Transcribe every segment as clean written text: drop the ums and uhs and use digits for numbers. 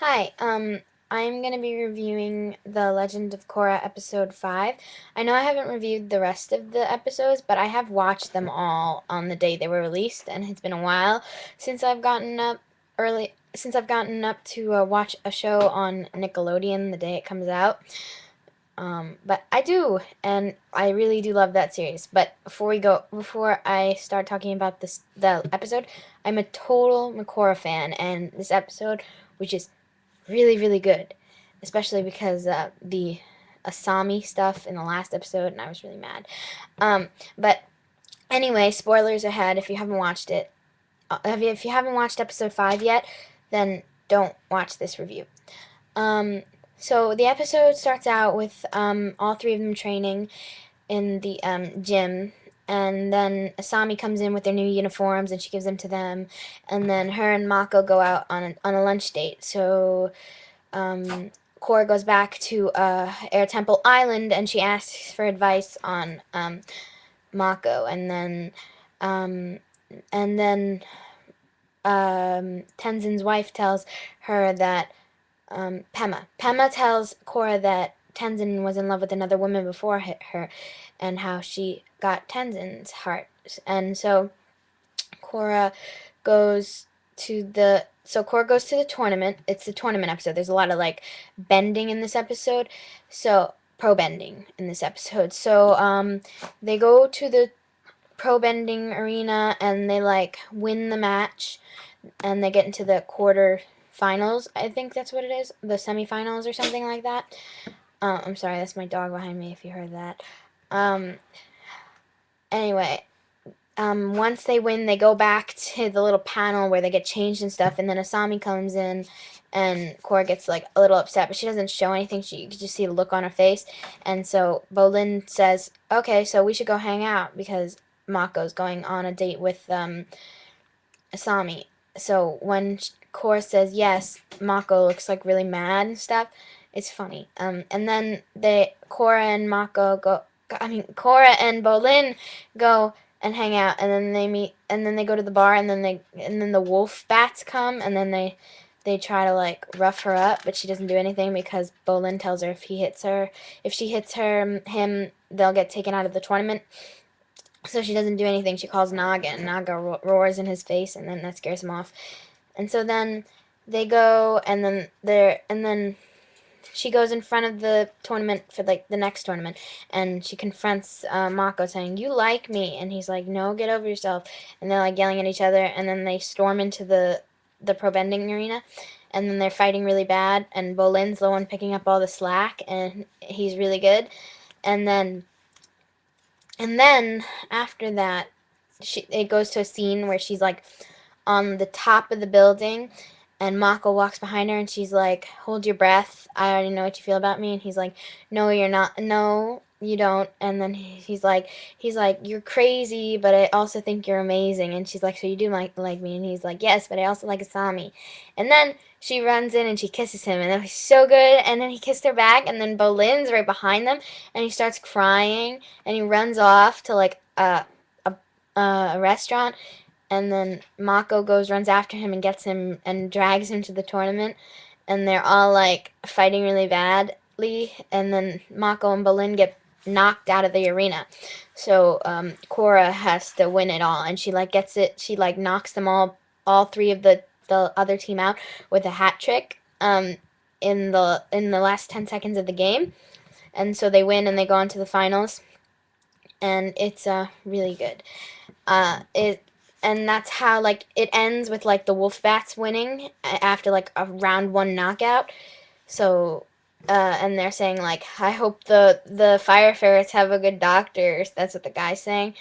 Hi, I'm going to be reviewing The Legend of Korra episode 5. I know I haven't reviewed the rest of the episodes, but I have watched them all on the day they were released, and it's been a while since I've gotten up to watch a show on Nickelodeon the day it comes out. But I do, and I really do love that series. But before I start talking about the episode, I'm a total Korra fan, and this episode, which is really, really good, especially because the Asami stuff in the last episode, and I was really mad. But anyway, spoilers ahead if you haven't watched it. If you haven't watched episode 5 yet, then don't watch this review. Um, so the episode starts out with all three of them training in the gym, and then Asami comes in with their new uniforms and she gives them to them, and then her and Mako go out on a lunch date. So Korra goes back to Air Temple Island and she asks for advice on Mako, um, and then Tenzin's wife tells her that Pema tells Korra that Tenzin was in love with another woman before her, and how she got Tenzin's heart, and so Korra goes Korra goes to the tournament. It's the tournament episode. There's a lot of like bending in this episode. So pro bending in this episode. So they go to the pro bending arena and they like win the match and they get into the quarter finals. I think that's what it is. The semifinals or something like that. I'm sorry, that's my dog behind me if you heard that. Um anyway, once they win, they go back to the little panel where they get changed and stuff, and then Asami comes in, and Korra gets like a little upset, but she doesn't show anything. You can just see the look on her face, and so Bolin says, "Okay, so we should go hang out because Mako's going on a date with Asami." So when Korra says yes, Mako looks like really mad and stuff. It's funny. And then Korra and Mako go. I mean, Korra and Bolin go and hang out, and then they meet, and then they go to the bar, and then the wolf bats come, and then they try to like rough her up, but she doesn't do anything because Bolin tells her if she hits him, they'll get taken out of the tournament. So she doesn't do anything. She calls Naga, and Naga roars in his face, and then that scares him off. And so then they go, and then she goes in front of the tournament for like the next tournament, and she confronts Mako saying, "You like me?" And he's like, "No, get over yourself." And they're like yelling at each other, and then they storm into the pro bending arena, and then they're fighting really bad. And Bolin's the one picking up all the slack, and he's really good. And then after that, it goes to a scene where she's like on the top of the building, and Mako walks behind her and she's like, "Hold your breath. I already know what you feel about me." And he's like, "No, you're not. No, you don't." And then he's like, "You're crazy, but I also think you're amazing." And she's like, "So you do like me?" And he's like, "Yes, but I also like Asami." And then she runs in and she kisses him, and it was so good. And then he kissed her back, and then Bolin's right behind them, and he starts crying, and he runs off to like a restaurant, and then Mako runs after him and gets him and drags him to the tournament, and they're all like fighting really badly, and then Mako and Bolin get knocked out of the arena. So Korra has to win it all, and she like gets it. She like knocks them all three of the other team out with a hat trick. In the last 10 seconds of the game, and so they win and they go on to the finals, and it's really good. It and that's how like it ends with like the wolf bats winning after like a round one knockout. So and they're saying like, "I hope the fire ferrets have a good doctor." That's what the guy's saying,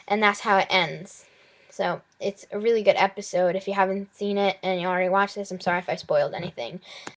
and that's how it ends. So it's a really good episode. If you haven't seen it and you already watched this, I'm sorry if I spoiled anything.